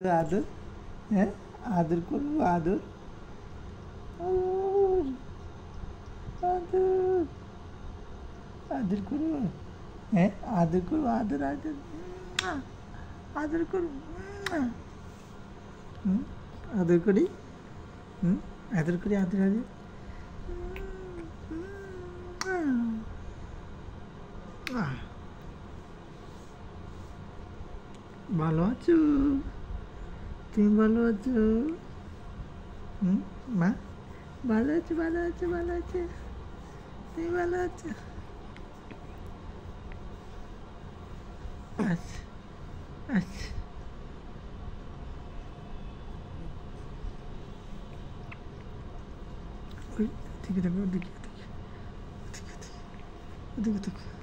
আদর, হ্যাঁ, আদর করবো, আদর, আদর, আদর, আদর করবো, হ্যাঁ, আদর করবো, আদর, আদর, আদর করবো, আদর করি, আদর করি, আদর, আদর, ভালো আছো? তুমি ভালো আছো? মা ভালো আছো, ভালো আছো, ভালো আছো, তুমি ভালো আছো? আচ্ছা, আচ্ছা, ওই দিকে দেখো, ওদিকে, ওদিকে, ওদিকে, ওদিকে, ওদিকে।